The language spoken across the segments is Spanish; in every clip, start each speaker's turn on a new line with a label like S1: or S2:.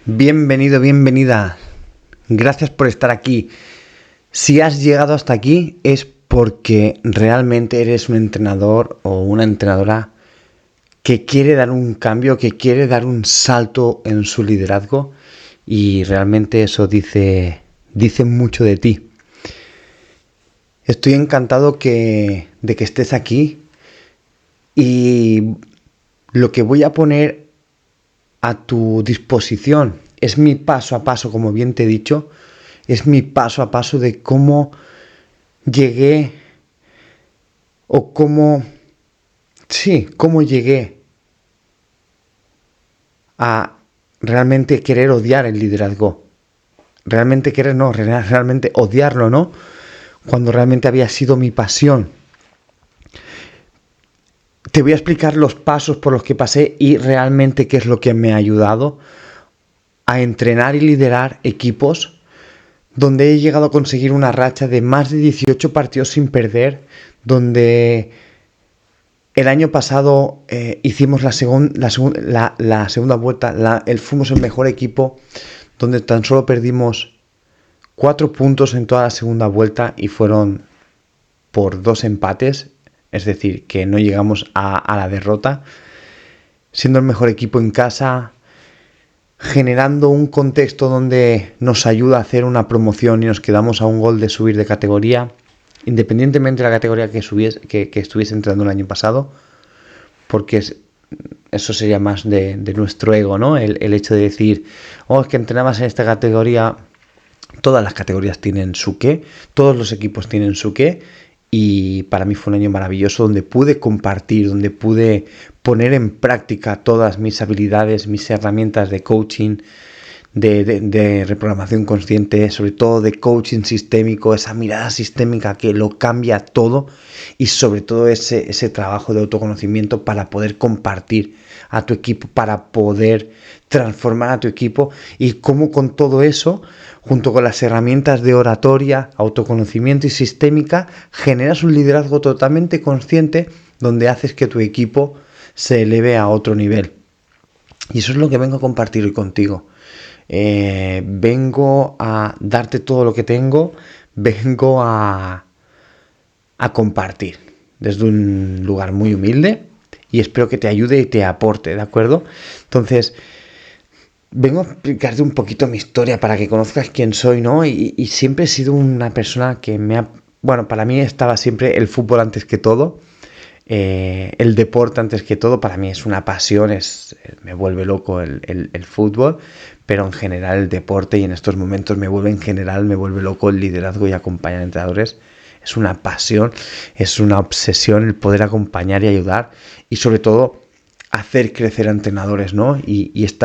S1: Bienvenido, bienvenida. Gracias por estar aquí. Si has llegado hasta aquí es porque realmente eres un entrenador o una entrenadora que quiere dar un cambio, que quiere dar un salto en su liderazgo y realmente eso dice mucho de ti. Estoy encantado de que estés aquí y lo que voy a poner a tu disposición es mi paso a paso, como bien te he dicho, es mi paso a paso de cómo llegué o cómo llegué a realmente querer odiar el liderazgo. Realmente querer, no, realmente odiarlo, ¿no? Cuando realmente había sido mi pasión. Te voy a explicar los pasos por los que pasé y realmente qué es lo que me ha ayudado a entrenar y liderar equipos donde he llegado a conseguir una racha de más de 18 partidos sin perder, donde el año pasado hicimos la segunda vuelta, fuimos el mejor equipo, donde tan solo perdimos 4 puntos en toda la segunda vuelta y fueron por 2 empates, es decir, que no llegamos a la derrota, siendo el mejor equipo en casa, generando un contexto donde nos ayuda a hacer una promoción y nos quedamos a un gol de subir de categoría, independientemente de la categoría que estuviese entrando el año pasado, porque eso sería más de nuestro ego, ¿no? El hecho de decir, es que entrenabas en esta categoría. Todas las categorías tienen su qué, todos los equipos tienen su qué, y para mí fue un año maravilloso donde pude compartir, donde pude poner en práctica todas mis habilidades, mis herramientas de coaching, de reprogramación consciente, sobre todo de coaching sistémico, esa mirada sistémica que lo cambia todo, y sobre todo ese trabajo de autoconocimiento para poder compartir a tu equipo, para poder transformar a tu equipo, y cómo con todo eso, junto con las herramientas de oratoria, autoconocimiento y sistémica, generas un liderazgo totalmente consciente donde haces que tu equipo se eleve a otro nivel. Y eso es lo que vengo a compartir hoy contigo. Vengo a darte todo lo que tengo, vengo a compartir desde un lugar muy humilde y espero que te ayude y te aporte, ¿de acuerdo? Entonces, vengo a explicarte un poquito mi historia para que conozcas quién soy, ¿no? Y siempre he sido una persona que para mí estaba siempre el fútbol antes que todo. El deporte antes que todo, para mí es una pasión, me vuelve loco el fútbol, pero en general el deporte, y en estos momentos me vuelve loco el liderazgo y acompañar a entrenadores. Es una pasión, es una obsesión el poder acompañar y ayudar, y sobre todo hacer crecer a entrenadores, ¿no?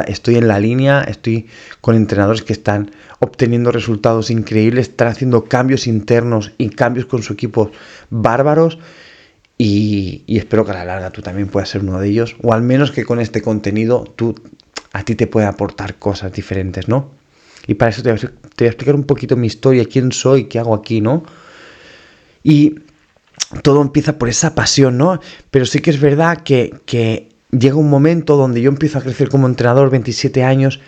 S1: Estoy en la línea, estoy con entrenadores que están obteniendo resultados increíbles, están haciendo cambios internos y cambios con su equipo bárbaros. Y espero que a la larga tú también puedas ser uno de ellos, o al menos que con este contenido a ti te pueda aportar cosas diferentes, ¿no? Y para eso te voy a explicar un poquito mi historia, quién soy, qué hago aquí, ¿no? Y todo empieza por esa pasión, ¿no? Pero sí que es verdad que llega un momento donde yo empiezo a crecer como entrenador, 27 años,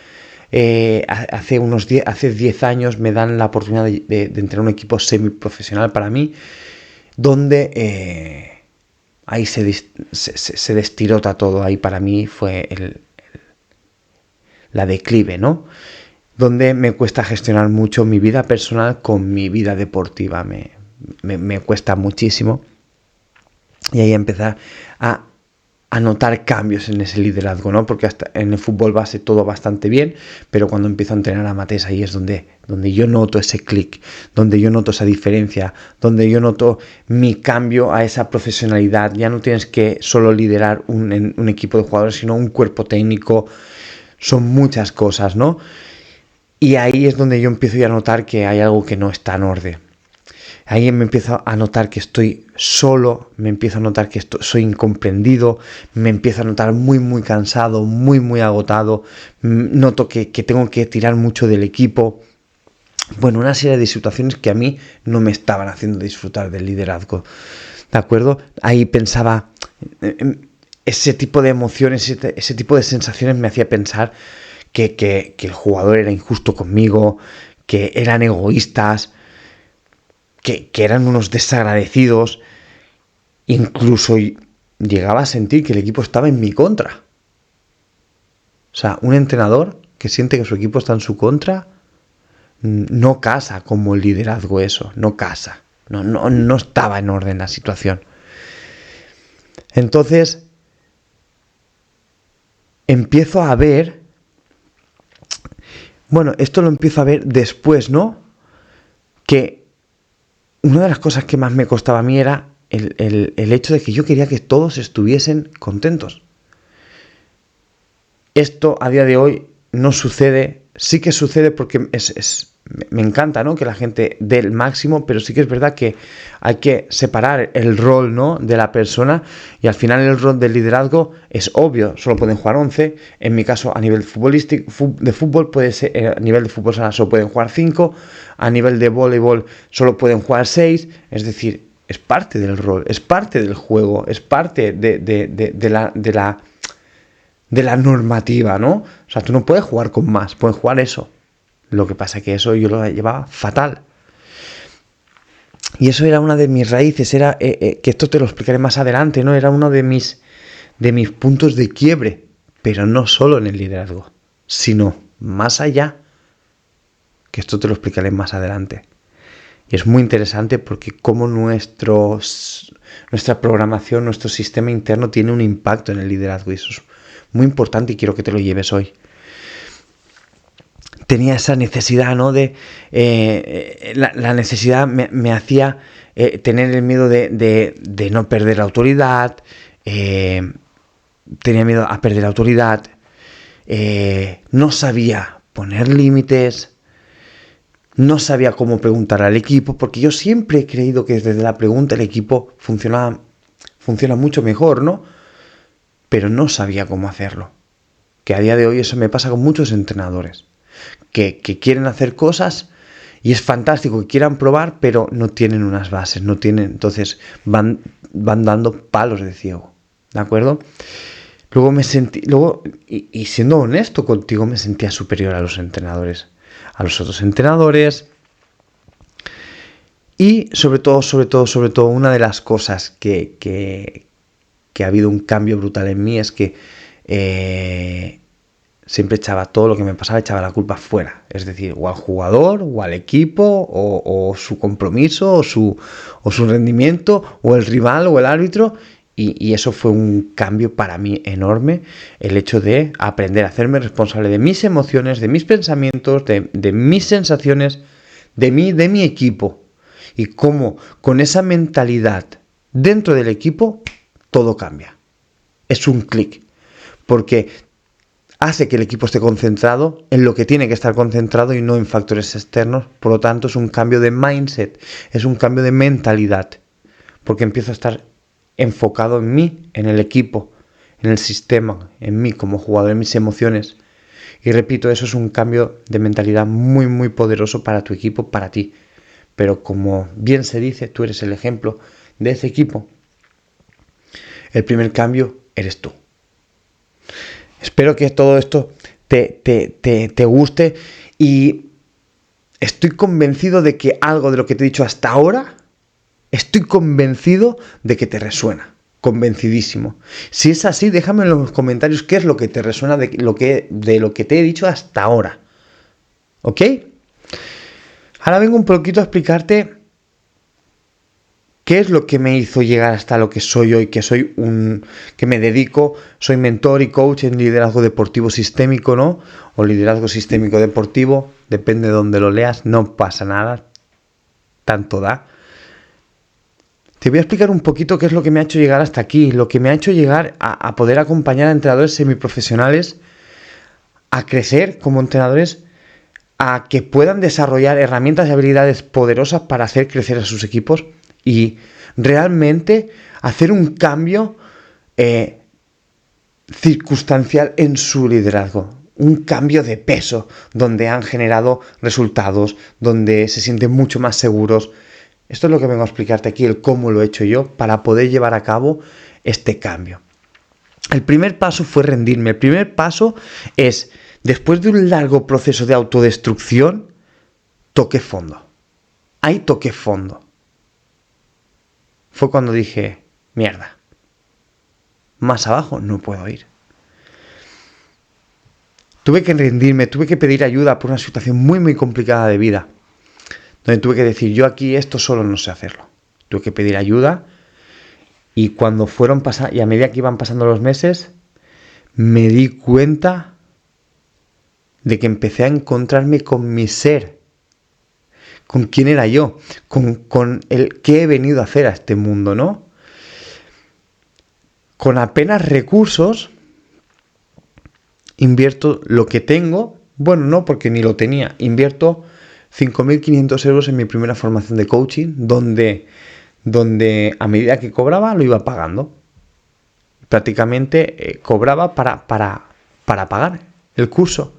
S1: hace 10 años me dan la oportunidad de entrenar un equipo semiprofesional para mí, donde ahí se destirota todo. Ahí para mí fue la declive, ¿no? Donde me cuesta gestionar mucho mi vida personal con mi vida deportiva. Me cuesta muchísimo. Y ahí empezar a notar cambios en ese liderazgo, ¿no? Porque hasta en el fútbol base todo bastante bien, pero cuando empiezo a entrenar amateurs, ahí es donde yo noto ese clic, donde yo noto esa diferencia, donde yo noto mi cambio a esa profesionalidad. Ya no tienes que solo liderar un equipo de jugadores, sino un cuerpo técnico. Son muchas cosas, ¿no? Y ahí es donde yo empiezo ya a notar que hay algo que no está en orden. Ahí me empiezo a notar que estoy solo, me empiezo a notar que soy incomprendido, me empiezo a notar muy, muy cansado, muy, muy agotado, noto que tengo que tirar mucho del equipo. Bueno, una serie de situaciones que a mí no me estaban haciendo disfrutar del liderazgo, ¿de acuerdo? Ahí pensaba, ese tipo de emociones, ese tipo de sensaciones me hacía pensar que el jugador era injusto conmigo, que eran egoístas, que eran unos desagradecidos. Incluso llegaba a sentir que el equipo estaba en mi contra. O sea, un entrenador que siente que su equipo está en su contra, no casa como liderazgo eso, no casa. No estaba en orden la situación. Entonces, empiezo a ver, bueno, esto lo empiezo a ver después, ¿no? Que una de las cosas que más me costaba a mí era el hecho de que yo quería que todos estuviesen contentos. Esto a día de hoy no sucede, sí que sucede porque me encanta, ¿no?, que la gente dé el máximo, pero sí que es verdad que hay que separar el rol, ¿no?, de la persona, y al final el rol del liderazgo es obvio, solo pueden jugar 11, en mi caso a nivel futbolístico, de fútbol puede ser, a nivel de fútbol sala solo pueden jugar 5, a nivel de voleibol solo pueden jugar 6, es decir, es parte del rol, es parte del juego, es parte de la normativa, ¿no? O sea, tú no puedes jugar con más, puedes jugar eso. Lo que pasa es que eso yo lo llevaba fatal. Y eso era una de mis raíces, era que esto te lo explicaré más adelante, ¿no? Era uno de mis puntos de quiebre, pero no solo en el liderazgo, sino más allá, que esto te lo explicaré más adelante. Y es muy interesante porque cómo nuestra programación, nuestro sistema interno tiene un impacto en el liderazgo, y eso es muy importante y quiero que te lo lleves hoy. Tenía esa necesidad, ¿no? La necesidad me hacía tener el miedo de no perder la autoridad, tenía miedo a perder la autoridad, no sabía poner límites, no sabía cómo preguntar al equipo, porque yo siempre he creído que desde la pregunta el equipo funciona mucho mejor, ¿no? Pero no sabía cómo hacerlo. Que a día de hoy eso me pasa con muchos entrenadores. Que quieren hacer cosas y es fantástico que quieran probar, pero no tienen unas bases, no tienen, entonces van dando palos de ciego, ¿de acuerdo? Y siendo honesto contigo, me sentía superior a los entrenadores, a los otros entrenadores. Y sobre todo, una de las cosas que ha habido un cambio brutal en mí es que siempre echaba todo lo que me pasaba, echaba la culpa fuera, es decir, o al jugador, o al equipo, o su compromiso, o su rendimiento, o el rival, o el árbitro, y eso fue un cambio para mí enorme, el hecho de aprender a hacerme responsable de mis emociones, de mis pensamientos, de mis sensaciones, de mi equipo, y cómo con esa mentalidad dentro del equipo todo cambia. Es un clic, porque hace que el equipo esté concentrado en lo que tiene que estar concentrado y no en factores externos. Por lo tanto, es un cambio de mindset, es un cambio de mentalidad, porque empiezo a estar enfocado en mí, en el equipo, en el sistema, en mí como jugador, en mis emociones. Y repito, eso es un cambio de mentalidad muy, muy poderoso para tu equipo, para ti. Pero como bien se dice, tú eres el ejemplo de ese equipo. El primer cambio eres tú. Espero que todo esto te guste y estoy convencido de que algo de lo que te he dicho hasta ahora, estoy convencido de que te resuena, convencidísimo. Si es así, déjame en los comentarios qué es lo que te resuena de lo que te he dicho hasta ahora. ¿Ok? Ahora vengo un poquito a explicarte qué es lo que me hizo llegar hasta lo que soy hoy, que me dedico, soy mentor y coach en liderazgo deportivo sistémico, ¿no? O liderazgo sistémico deportivo, depende de donde lo leas, no pasa nada, tanto da. Te voy a explicar un poquito qué es lo que me ha hecho llegar hasta aquí, lo que me ha hecho llegar a poder acompañar a entrenadores semiprofesionales a crecer como entrenadores, a que puedan desarrollar herramientas y habilidades poderosas para hacer crecer a sus equipos y realmente hacer un cambio circunstancial en su liderazgo, un cambio de peso, donde han generado resultados, donde se sienten mucho más seguros. Esto es lo que vengo a explicarte aquí, el cómo lo he hecho yo para poder llevar a cabo este cambio. El primer paso fue rendirme. El primer paso es Después de un largo proceso de autodestrucción, toqué fondo. Ahí toqué fondo. Fue cuando dije, mierda, más abajo no puedo ir. Tuve que rendirme, tuve que pedir ayuda por una situación muy, muy complicada de vida. Donde tuve que decir, yo aquí esto solo no sé hacerlo. Tuve que pedir ayuda y cuando y a medida que iban pasando los meses, me di cuenta de que empecé a encontrarme con mi ser, con quién era yo, con el qué he venido a hacer a este mundo, ¿no? Con apenas recursos, invierto lo que tengo, bueno, no porque ni lo tenía, invierto 5.500 euros en mi primera formación de coaching, donde a medida que cobraba lo iba pagando. Prácticamente cobraba para pagar el curso.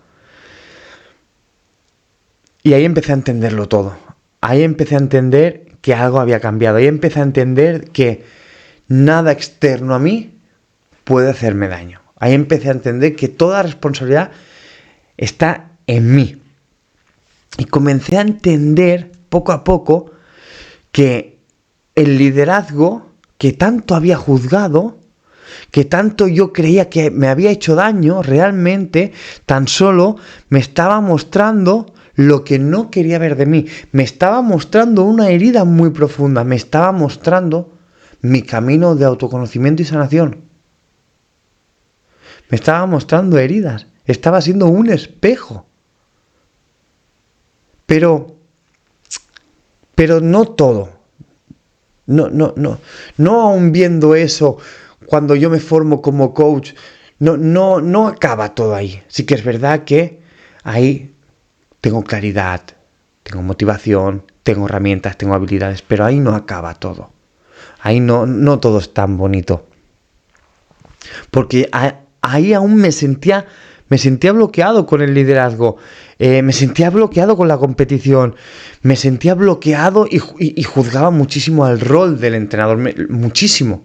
S1: Y ahí empecé a entenderlo todo. Ahí empecé a entender que algo había cambiado. Ahí empecé a entender que nada externo a mí puede hacerme daño. Ahí empecé a entender que toda responsabilidad está en mí. Y comencé a entender poco a poco que el liderazgo que tanto había juzgado, que tanto yo creía que me había hecho daño, realmente tan solo me estaba mostrando lo que no quería ver de mí. Me estaba mostrando una herida muy profunda. Me estaba mostrando mi camino de autoconocimiento y sanación. Me estaba mostrando heridas. Estaba siendo un espejo. Pero no todo. No aún viendo eso, cuando yo me formo como coach, no acaba todo ahí. Sí que es verdad que ahí tengo claridad, tengo motivación, tengo herramientas, tengo habilidades, pero ahí no acaba todo. Ahí no todo es tan bonito. Porque ahí aún me sentía bloqueado con el liderazgo, me sentía bloqueado con la competición, me sentía bloqueado y juzgaba muchísimo al rol del entrenador, muchísimo.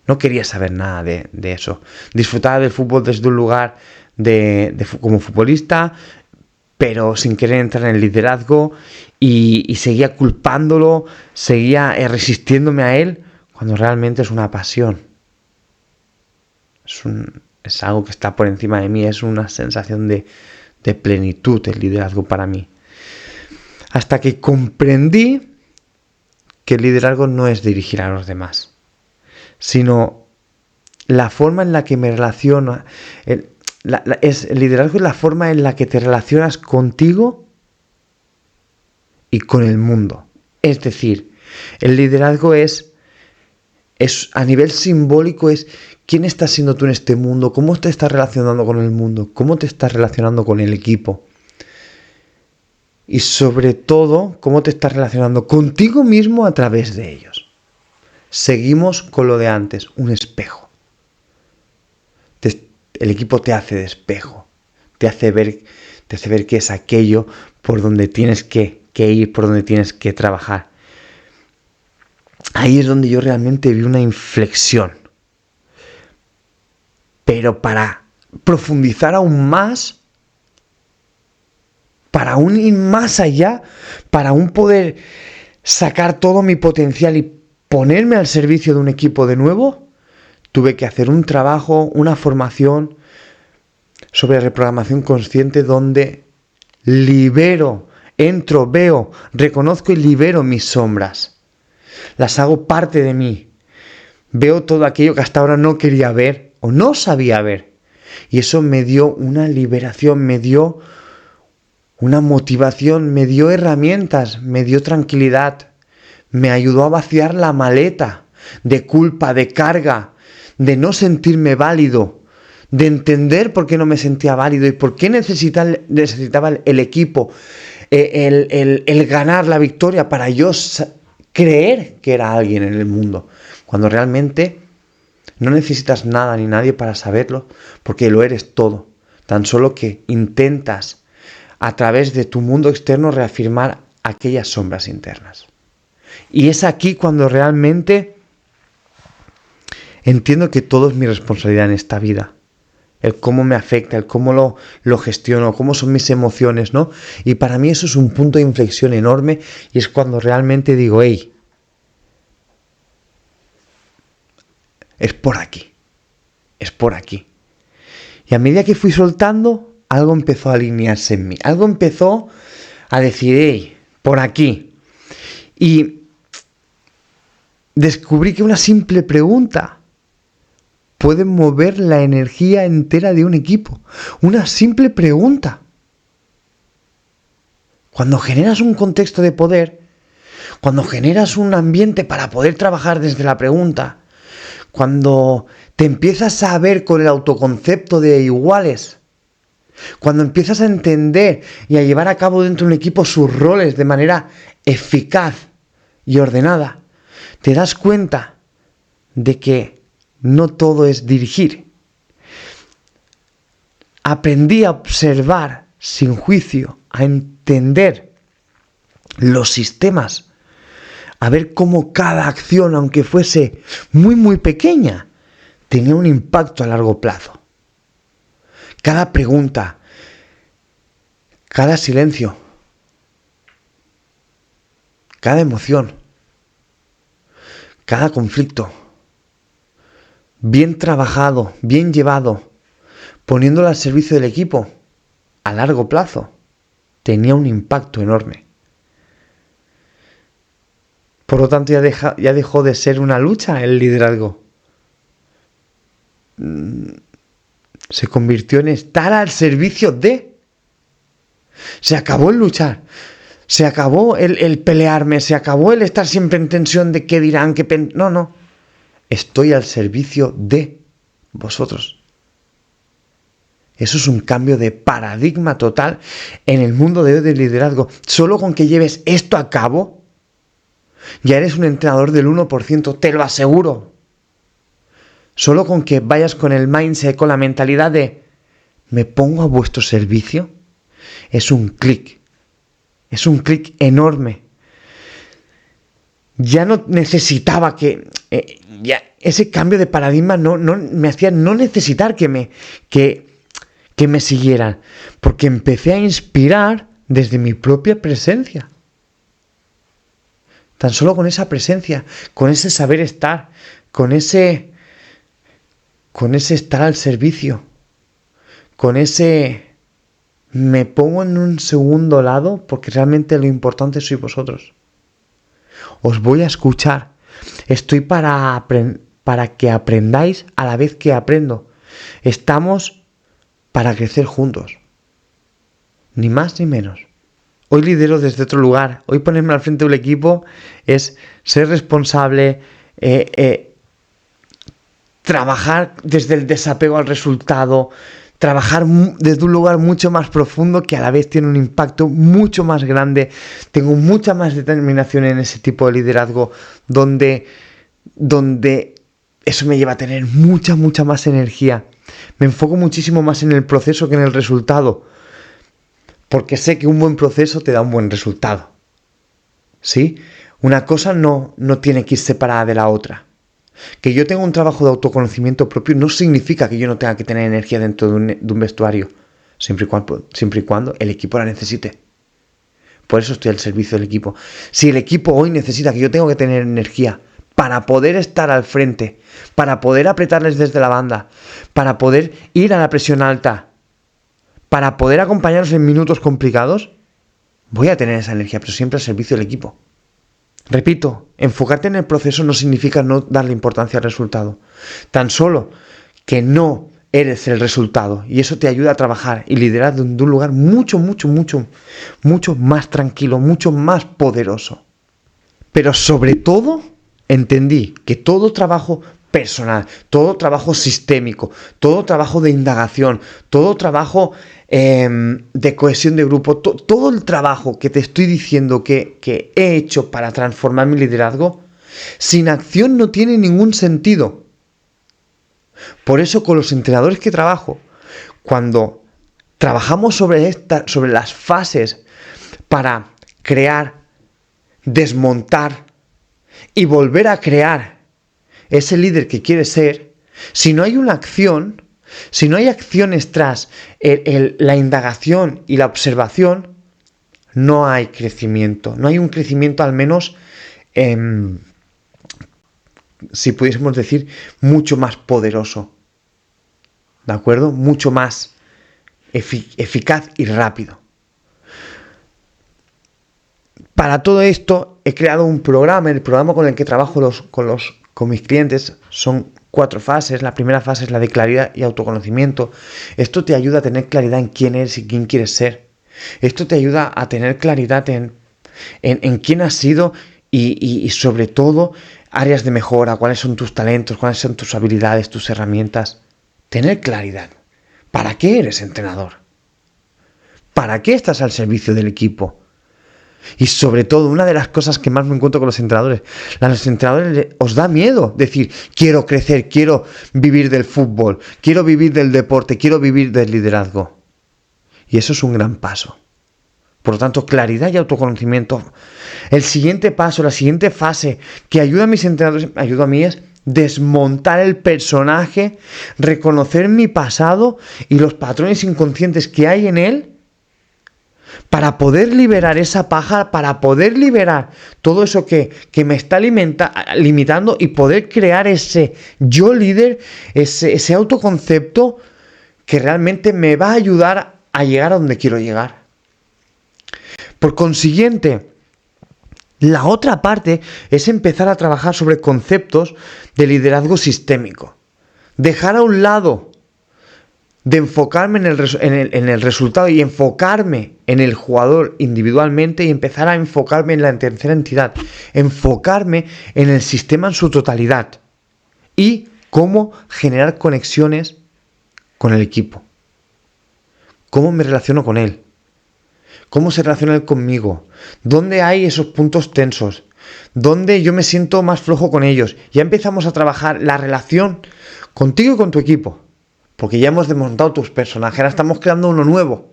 S1: No quería saber nada de eso. Disfrutaba del fútbol desde un lugar como futbolista, pero sin querer entrar en el liderazgo y seguía culpándolo, seguía resistiéndome a él, cuando realmente es una pasión. Es algo que está por encima de mí, es una sensación de plenitud el liderazgo para mí. Hasta que comprendí que el liderazgo no es dirigir a los demás, sino la forma en la que me relaciono. El liderazgo es la forma en la que te relacionas contigo y con el mundo. Es decir, el liderazgo es a nivel simbólico, es quién estás siendo tú en este mundo, cómo te estás relacionando con el mundo, cómo te estás relacionando con el equipo. Y sobre todo, cómo te estás relacionando contigo mismo a través de ellos. Seguimos con lo de antes, un espejo. El equipo te hace de espejo, te hace ver qué es aquello por donde tienes que ir, por donde tienes que trabajar. Ahí es donde yo realmente vi una inflexión. Pero para profundizar aún más, para aún ir más allá, para aún poder sacar todo mi potencial y ponerme al servicio de un equipo de nuevo, tuve que hacer un trabajo, una formación sobre reprogramación consciente donde entro, veo, reconozco y libero mis sombras. Las hago parte de mí. Veo todo aquello que hasta ahora no quería ver o no sabía ver. Y eso me dio una liberación, me dio una motivación, me dio herramientas, me dio tranquilidad. Me ayudó a vaciar la maleta de culpa, de carga, de no sentirme válido, de entender por qué no me sentía válido y por qué necesitaba el equipo, el ganar la victoria para yo creer que era alguien en el mundo, cuando realmente no necesitas nada ni nadie para saberlo, porque lo eres todo, tan solo que intentas a través de tu mundo externo reafirmar aquellas sombras internas. Y es aquí cuando realmente entiendo que todo es mi responsabilidad en esta vida. el cómo me afecta, el cómo lo gestiono, cómo son mis emociones, ¿no? Y para mí eso es un punto de inflexión enorme y es cuando realmente digo, hey, es por aquí, es por aquí. Y a medida que fui soltando, algo empezó a alinearse en mí, algo empezó a decir, hey, por aquí. Y descubrí que una simple pregunta puede mover la energía entera de un equipo. Una simple pregunta. Cuando generas un contexto de poder, cuando generas un ambiente para poder trabajar desde la pregunta, cuando te empiezas a ver con el autoconcepto de iguales, cuando empiezas a entender y a llevar a cabo dentro de un equipo sus roles de manera eficaz y ordenada, te das cuenta de que no todo es dirigir. Aprendí a observar sin juicio, a entender los sistemas, a ver cómo cada acción, aunque fuese muy pequeña, tenía un impacto a largo plazo. Cada pregunta, cada silencio, cada emoción, cada conflicto, bien trabajado, bien llevado, poniéndolo al servicio del equipo, a largo plazo, tenía un impacto enorme. Por lo tanto, ya dejó de ser una lucha el liderazgo. Se convirtió en estar al servicio de. Se acabó el luchar. Se acabó el pelearme. Se acabó el estar siempre en tensión de qué dirán, no. Estoy al servicio de vosotros. Eso es un cambio de paradigma total en el mundo de hoy del liderazgo. Solo con que lleves esto a cabo, ya eres un entrenador del 1%, te lo aseguro. Solo con que vayas con el mindset, con la mentalidad de me pongo a vuestro servicio, es un clic. Es un clic enorme. Ya no necesitaba ya ese cambio de paradigma no me hacía no necesitar que me siguieran, porque empecé a inspirar desde mi propia presencia. Tan solo con esa presencia, con ese saber estar, con ese estar al servicio, con ese me pongo en un segundo lado porque realmente lo importante sois vosotros. Os voy a escuchar. Estoy para que aprendáis a la vez que aprendo. Estamos para crecer juntos. Ni más ni menos. Hoy lidero desde otro lugar. Hoy ponerme al frente del equipo es ser responsable, trabajar desde el desapego al resultado, trabajar desde un lugar mucho más profundo que a la vez tiene un impacto mucho más grande. Tengo mucha más determinación en ese tipo de liderazgo donde eso me lleva a tener mucha más energía. Me enfoco muchísimo más en el proceso que en el resultado, porque sé que un buen proceso te da un buen resultado. ¿Sí? Una cosa no tiene que ir separada de la otra. Que yo tenga un trabajo de autoconocimiento propio no significa que yo no tenga que tener energía dentro de un vestuario, siempre y cuando el equipo la necesite. Por eso estoy al servicio del equipo. Si el equipo hoy necesita que yo tengo que tener energía para poder estar al frente, para poder apretarles desde la banda, para poder ir a la presión alta, para poder acompañarlos en minutos complicados, voy a tener esa energía, pero siempre al servicio del equipo. Repito, enfocarte en el proceso no significa no darle importancia al resultado. Tan solo que no eres el resultado. Y eso te ayuda a trabajar y liderar de un lugar mucho más tranquilo, mucho más poderoso. Pero sobre todo, entendí que todo trabajo personal, todo trabajo sistémico, todo trabajo de indagación, todo trabajo de cohesión de grupo, todo el trabajo que te estoy diciendo que he hecho para transformar mi liderazgo, sin acción no tiene ningún sentido. Por eso con los entrenadores que trabajo, cuando trabajamos sobre las fases para crear, desmontar y volver a crear ese líder que quieres ser, si no hay una acción, Si no hay acciones tras la indagación y la observación, no hay crecimiento. No hay un crecimiento, al menos, si pudiésemos decir, mucho más poderoso. ¿De acuerdo? Mucho más eficaz y rápido. Para todo esto he creado un programa. El programa con el que trabajo con mis clientes son 4 fases. La primera fase es la de claridad y autoconocimiento. Esto te ayuda a tener claridad en quién eres y quién quieres ser. Esto te ayuda a tener claridad en quién has sido y sobre todo áreas de mejora, cuáles son tus talentos, cuáles son tus habilidades, tus herramientas. Tener claridad. ¿Para qué eres entrenador? ¿Para qué estás al servicio del equipo? Y sobre todo, una de las cosas que más me encuentro con los entrenadores, a los entrenadores os da miedo decir, quiero crecer, quiero vivir del fútbol, quiero vivir del deporte, quiero vivir del liderazgo. Y eso es un gran paso. Por lo tanto, claridad y autoconocimiento. El siguiente paso, la siguiente fase que ayuda a mis entrenadores, ayuda a mí, es desmontar el personaje, reconocer mi pasado y los patrones inconscientes que hay en él, para poder liberar esa paja, para poder liberar todo eso que me está limitando y poder crear ese yo líder, ese autoconcepto que realmente me va a ayudar a llegar a donde quiero llegar. Por consiguiente, la otra parte es empezar a trabajar sobre conceptos de liderazgo sistémico. Dejar a un lado de enfocarme en el resultado y enfocarme en el jugador individualmente y empezar a enfocarme en la tercera entidad, enfocarme en el sistema en su totalidad y cómo generar conexiones con el equipo, cómo me relaciono con él, cómo se relaciona él conmigo, dónde hay esos puntos tensos, dónde yo me siento más flojo con ellos. Ya empezamos a trabajar la relación contigo y con tu equipo. Porque ya hemos desmontado tus personajes, ahora estamos creando uno nuevo.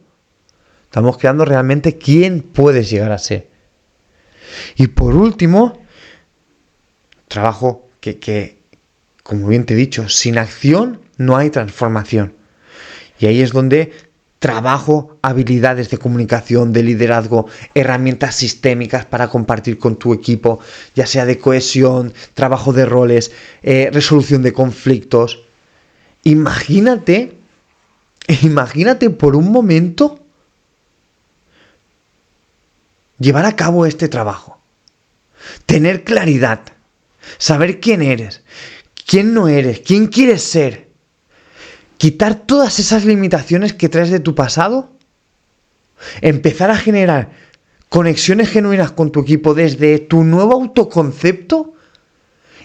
S1: Estamos creando realmente quién puedes llegar a ser. Y por último, trabajo que, como bien te he dicho, sin acción no hay transformación. Y ahí es donde trabajo habilidades de comunicación, de liderazgo, herramientas sistémicas para compartir con tu equipo, ya sea de cohesión, trabajo de roles, resolución de conflictos. Imagínate por un momento llevar a cabo este trabajo. Tener claridad. Saber quién eres, quién no eres, quién quieres ser. Quitar todas esas limitaciones que traes de tu pasado. Empezar a generar conexiones genuinas con tu equipo desde tu nuevo autoconcepto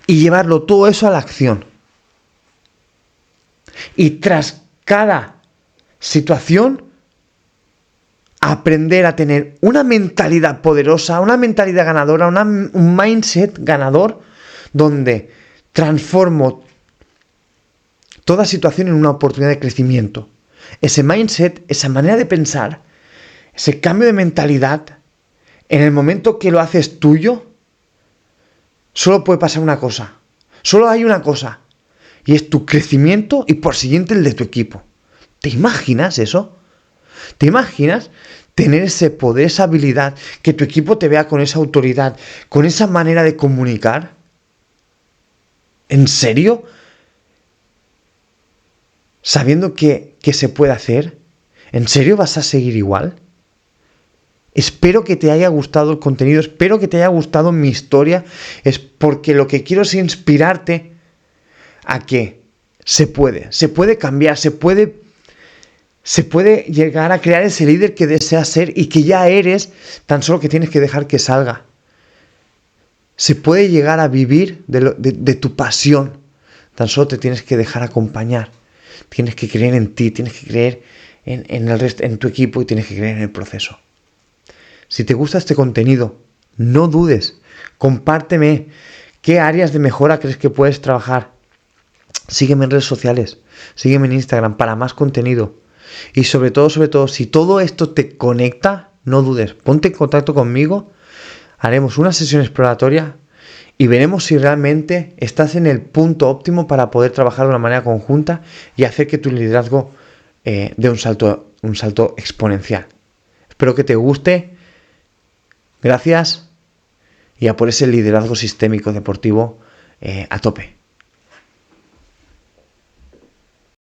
S1: y llevarlo todo eso a la acción. Y tras cada situación, aprender a tener una mentalidad poderosa, una mentalidad ganadora, un mindset ganador, donde transformo toda situación en una oportunidad de crecimiento. Ese mindset, esa manera de pensar, ese cambio de mentalidad, en el momento que lo haces tuyo, solo puede pasar una cosa. Solo hay una cosa. Y es tu crecimiento y por siguiente el de tu equipo. ¿Te imaginas eso? ¿Te imaginas tener ese poder, esa habilidad, que tu equipo te vea con esa autoridad, con esa manera de comunicar? ¿En serio? ¿Sabiendo que se puede hacer? ¿En serio vas a seguir igual? Espero que te haya gustado el contenido, espero que te haya gustado mi historia. Es porque lo que quiero es inspirarte a que se puede cambiar, se puede llegar a crear ese líder que deseas ser y que ya eres, tan solo que tienes que dejar que salga. Se puede llegar a vivir de tu pasión, tan solo te tienes que dejar acompañar. Tienes que creer en ti, tienes que creer en tu equipo y tienes que creer en el proceso. Si te gusta este contenido, no dudes, compárteme qué áreas de mejora crees que puedes trabajar. Sígueme en redes sociales, sígueme en Instagram para más contenido. Y sobre todo, si todo esto te conecta, no dudes, ponte en contacto conmigo, haremos una sesión exploratoria y veremos si realmente estás en el punto óptimo para poder trabajar de una manera conjunta y hacer que tu liderazgo dé un salto exponencial. Espero que te guste. Gracias y a por ese liderazgo sistémico deportivo a tope.